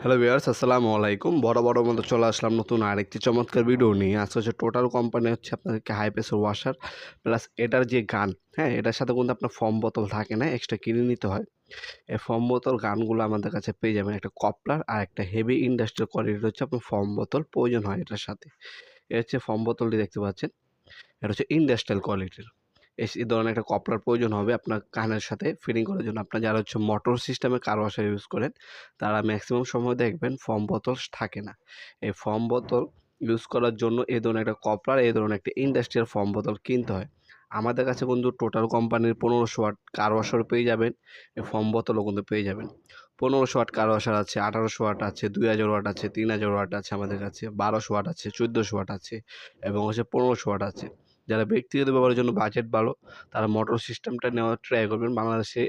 Hello viewers, আসসালামু আলাইকুম। বড় মতো চলে আসলাম নতুন আরেকটি চমৎকার ভিডিও নিয়ে। আজকে হচ্ছে টোটাল কোম্পানি হচ্ছে আপনাদেরকে হাই প্রেশার ওয়াশার প্লাস এটার যে গান, হ্যাঁ? এটার সাথে কিন্তু আপনার ফোম বোতল থাকে না, এক্সট্রা কিনে নিতে হয়। এই ফোম বোতল গানগুলো আমাদের কাছে পেয়ে যাবেন। একটা কপলার আর একটা হেভি ইন্ডাস্ট্রিয়াল কোয়ালিটির হচ্ছে আপনার ফোম বোতল প্রয়োজন হয় এটার সাথে। এ হচ্ছে ফোম বোতলটি দেখতে পাচ্ছেন। এটা হচ্ছে ইন্ডাস্ট্রিয়াল কোয়ালিটির। এই ধরনের একটা কপলার প্রয়োজন হবে আপনার কানের সাথে ফিটিং করার জন্য। আপনার যারা হচ্ছে মোটর সিস্টেমে কার ওয়াশার ইউজ করেন, তারা ম্যাক্সিমাম সময় দেখবেন ফোম বোতল থাকে না। এই ফোম বোতল ইউজ করার জন্য এই ধরনের একটা কপলার, এই ধরনের একটা ইন্ডাস্ট্রিয়াল ফোম বোতল কিনতে হয়। আমাদের কাছে কিন্তু টোটাল কোম্পানির 1500 ওয়াট কার ওয়াশারও পেয়ে যাবেন, এই ফোম বোতলও কিন্তু পেয়ে যাবেন। 1500 ওয়াট কার ওয়াশার আছে, 1800 ওয়াট আছে, 2000 ওয়াট আছে, 3000 ওয়াট আছে আমাদের কাছে, 1200 ওয়াট আছে, 1400 ওয়াট আছে এবং হচ্ছে 1500 ওয়াট আছে। যারা ব্যক্তিগত ব্যবহারের জন্য বাজেট ভালো, তারা মোটর সিস্টেমটা নেওয়ার ট্রাই করবেন। বাংলাদেশে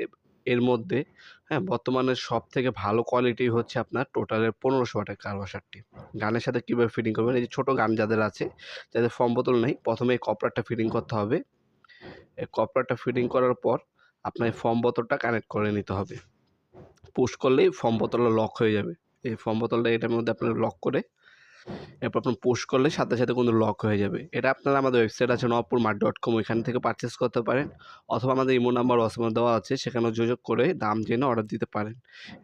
এর মধ্যে, হ্যাঁ, বর্তমানে সবথেকে ভালো কোয়ালিটি হচ্ছে আপনার টোটালের 1500 ওয়াটের কার ওয়াশারটি। গানের সাথে কীভাবে ফিটিং করবেন? এই যে ছোট গান যাদের আছে, যাদের ফোম বোতল নেই, ১ম এই কপলারটা ফিটিং করতে হবে। এই কপলারটা ফিটিং করার পর আপনার এই ফোম বোতলটা কানেক্ট করে নিতে হবে। পুশ করলেই ফোম বোতলটা লক হয়ে যাবে। এই ফোম বোতলটা এটার মধ্যে আপনারা লক করে এরপর আপনার পোস্ট করলে সাথে কিন্তু লক হয়ে যাবে। এটা আপনারা আমাদের ওয়েবসাইট আছে nopurmart.com, ওইখান থেকে পারচেজ করতে পারেন অথবা আমাদের ইমো নাম্বার হোয়াটসঅ্যাপে দেওয়া আছে, সেখানেও যোগাযোগ করে দাম জেনে অর্ডার দিতে পারেন।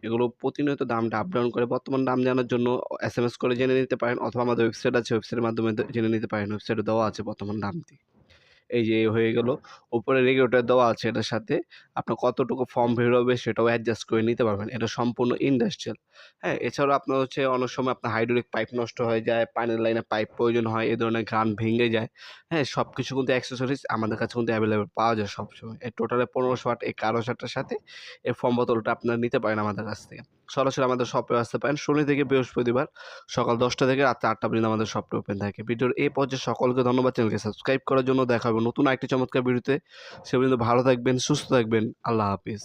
এগুলো প্রতিনিয়ত দামটা আপ ডাউন করে, বর্তমান দাম জানার জন্য এসএমএস করে জেনে নিতে পারেন অথবা আমাদের ওয়েবসাইট আছে, ওয়েবসাইটের মাধ্যমে জেনে নিতে পারেন। ওয়েবসাইটে দেওয়া আছে বর্তমান দামটি। এই যে হয়ে গেল। উপরে রেগুলেটর দেওয়া আছে, এটার সাথে আপনার কতটুকু ফর্ম বের হবে সেটাও অ্যাডজাস্ট করে নিতে পারবেন। এটা সম্পূর্ণ ইন্ডাস্ট্রিয়াল। হ্যাঁ? এছাড়াও আপনার হচ্ছে অনেক সময় আপনার হাইড্রোলিক পাইপ নষ্ট হয়ে যায়, পানির লাইনে পাইপ প্রয়োজন হয়, এ ধরনের গান ভেঙে যায়। হ্যাঁ? সবকিছু কিন্তু অ্যাক্সেসরিজ আমাদের কাছে কিন্তু এভেলেবল পাওয়া যায় সবসময়। এই টোটালে 1500 ওয়াট এই কার ওয়াশারটার সাথে এই ফোম বোতলটা আপনারা নিতে পারেন আমাদের কাছ থেকে। সরাসরি আমাদের শপে আসতে পারেন। শনি থেকে বৃহস্পতিবার সকাল ১০টা থেকে রাত ৮টা পর্যন্ত আমাদের শপটা ওপেন থাকে। ভিডিওর এই পর্যায়ে সকলকে ধন্যবাদ। চ্যানেলকে সাবস্ক্রাইব করার জন্য। দেখা হবে নতুন আরেকটি চমৎকার ভিডিওতে। সে পর্যন্ত ভালো থাকবেন, সুস্থ থাকবেন। আল্লাহ হাফিজ।